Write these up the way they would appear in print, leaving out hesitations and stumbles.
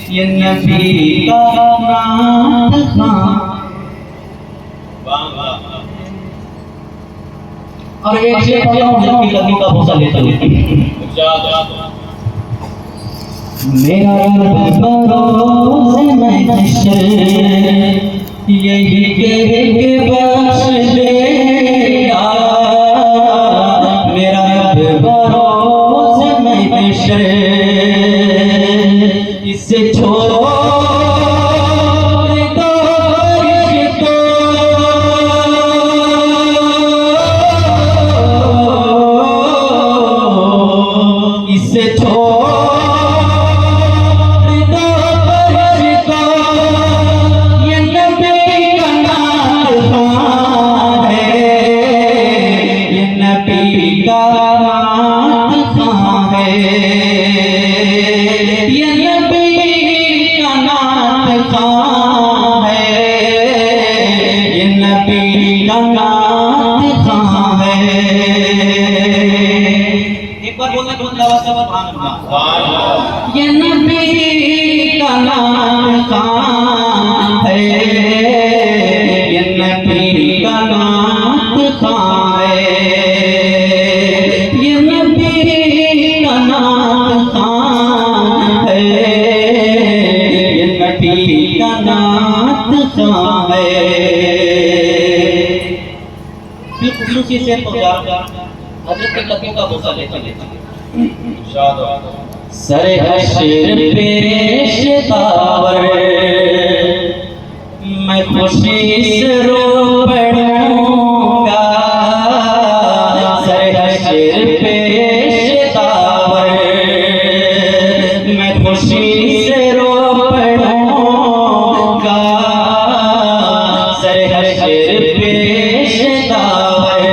ये नबी का नाम था। और एक शेर पढ़ता हूँ जिसकी लगी का भूसा लेते हुए। मेरा रब बरोज़ महशर यही कह के बख्श देगा। मेरा रब बरोज़ महशर इसे छोड़ो ये नबी का नाम कहाँ है। ये नबी का नाम कहाँ है। ये नबी का नाम कहाँ है। ये नबी का नाम कहाँ है। बिल्कुल उसी से हज़रत के लकी का भूसा लेते सरे हश्र पेश तावर मैं खुशी से रो पड़ूंगा। सरे हश्र पेश तावर मैं खुशी से रो पड़ूंगा। सरे हश्र पेश तावर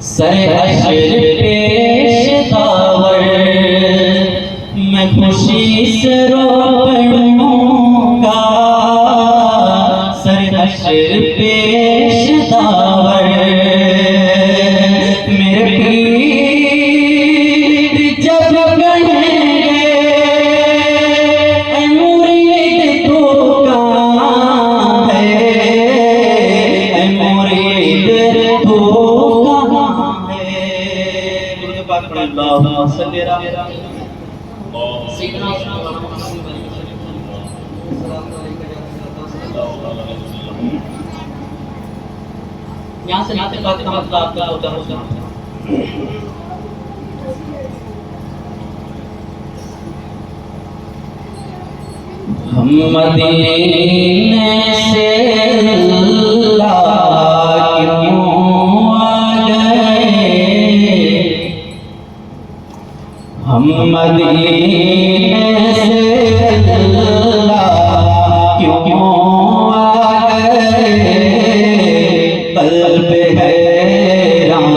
सरे हश्र पेश तावर मैं खुशी से रो पड़ूंगा। सरे हश्र पेश तावर मेरे पीर जब कहेंगे ऐ मुरीद तू कहाँ है। ऐ मुरीद पढ़ अल्लाहुम्मा सल्ली अला सय्यिदना यहाँ से बात का मतलब आपका होता है हम मदीने से अल्लाह क्यों आ गए, हम मदीने से अल्लाह क्यों आ गए, कल्ब हैरान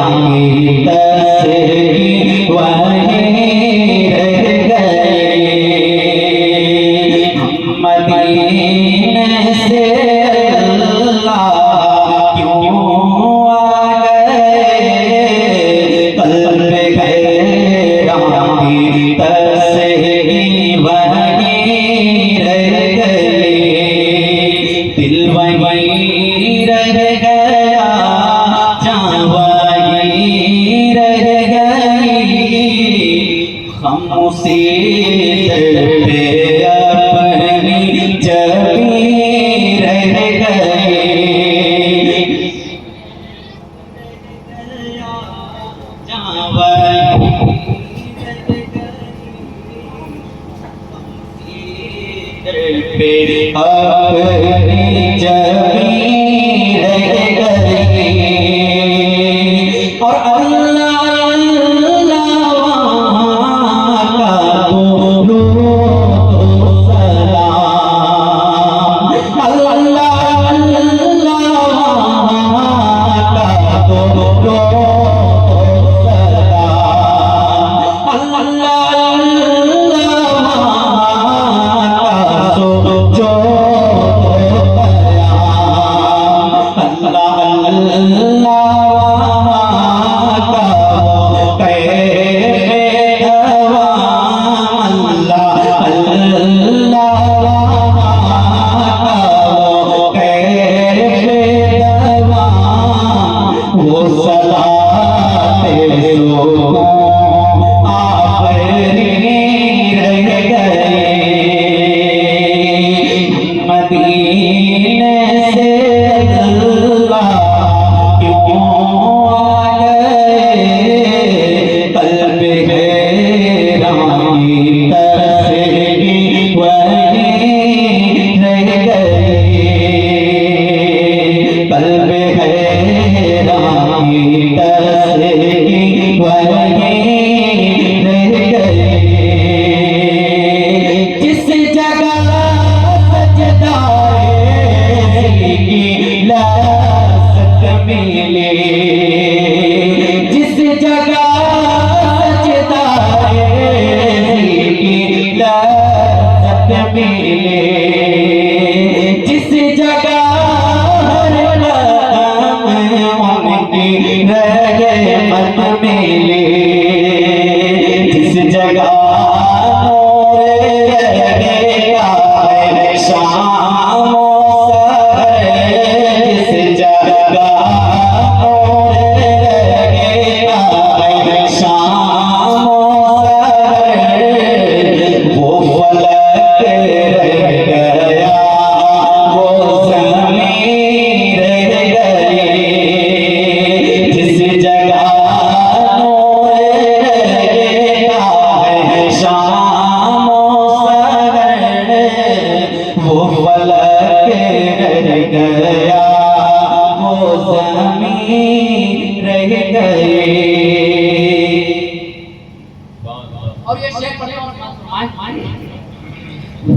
की तस्वीर वहीं रह गए, हम मदीने से अल्लाह क्यों आ गए, कल्ब हैरान की तस्वीर वहीं रह गए, दिल वहीं रह गया, जान वहीं रह गई, हम उसी दर पे अपनी जबी रह गए, जान वहीं पे अपनी जबी रह गई, और अल्लाह अल्लाह वहाँ का बोलो सलाम, अल्लाह अल्लाह वहाँ का बोलो सलाम, अल्लाह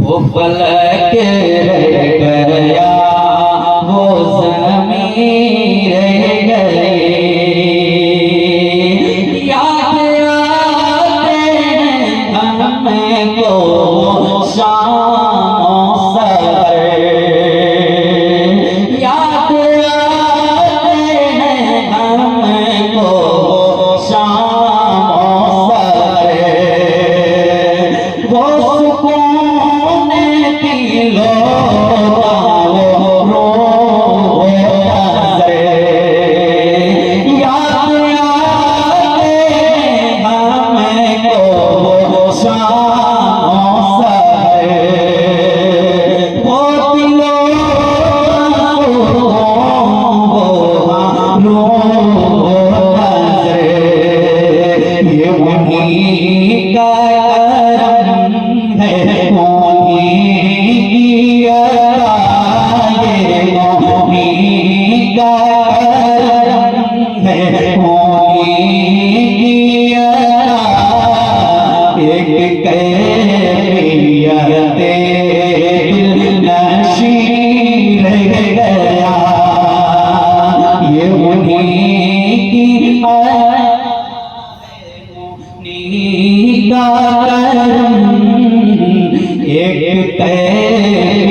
वो फलक रह गया, वो ज़मीन रह गई, याद आते हैं हमको शाम सफर, याद आते हैं हमको शाम सफर, वो सुकून की लो उन्हीं की का एक कैफियत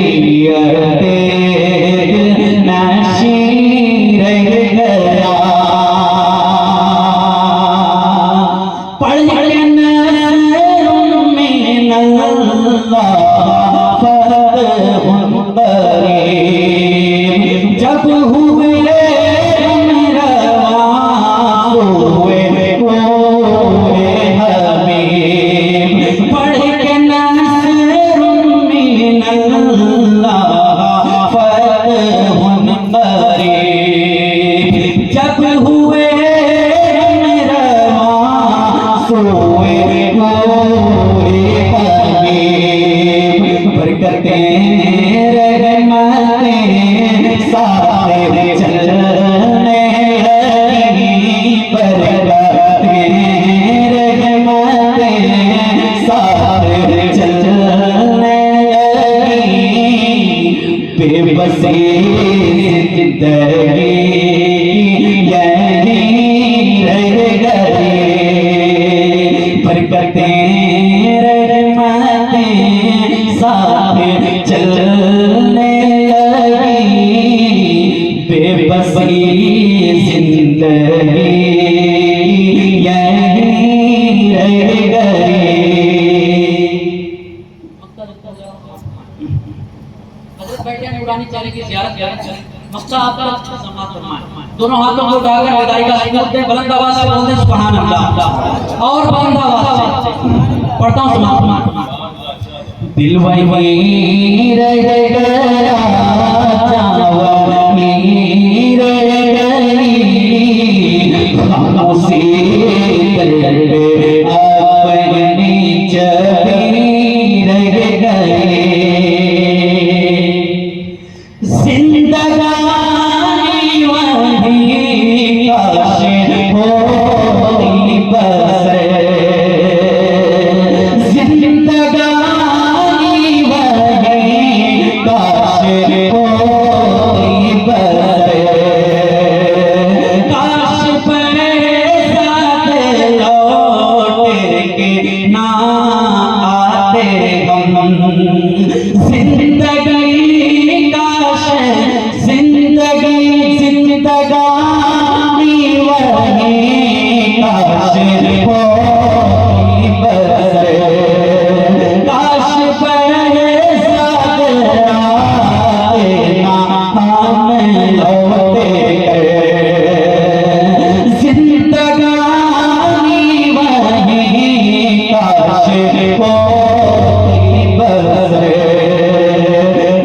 नशी रह गया पढ़ के नज़रों में नल्ला फतहुन करीम जब हुए बेबसी जिंदगी यहीं रह गई बरकतें रहमतें साथ चलने लगी बेबसी जिंदगी यहीं रह गई। बैठे नूरानी चेहरे की ज़ियारत करें। मक्का आपका समात फरमाएं। दोनों हाथों को उठाकर विदाई का सुन्नत दें। बुलंद आवाज से बोलते सुभान अल्लाह और बुलंद आवाज से पढ़ता हूं समात। दिल वहीं रह गया जावनी रह गई खामोशी करके अपनी छवि रह गई जिंदगानी वहीं काश होती बस जिंदगानी वहीं काश होती बस काश पर साथ लौट के ना आते हम जिंदगी जिंदगानी वहीं काश होती बस काश पर साथ आते ना हम लौटे जिंदगानी वहीं काश होती बस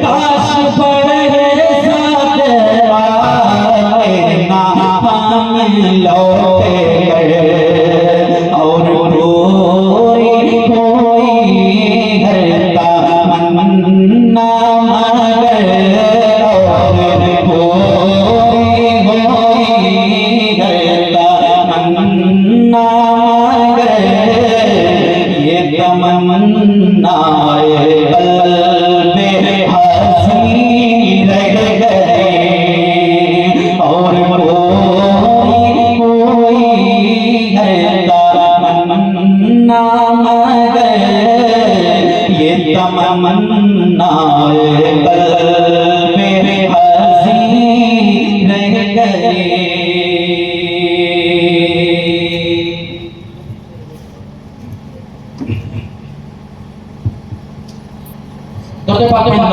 काश पर साथ आते ना हम लौटे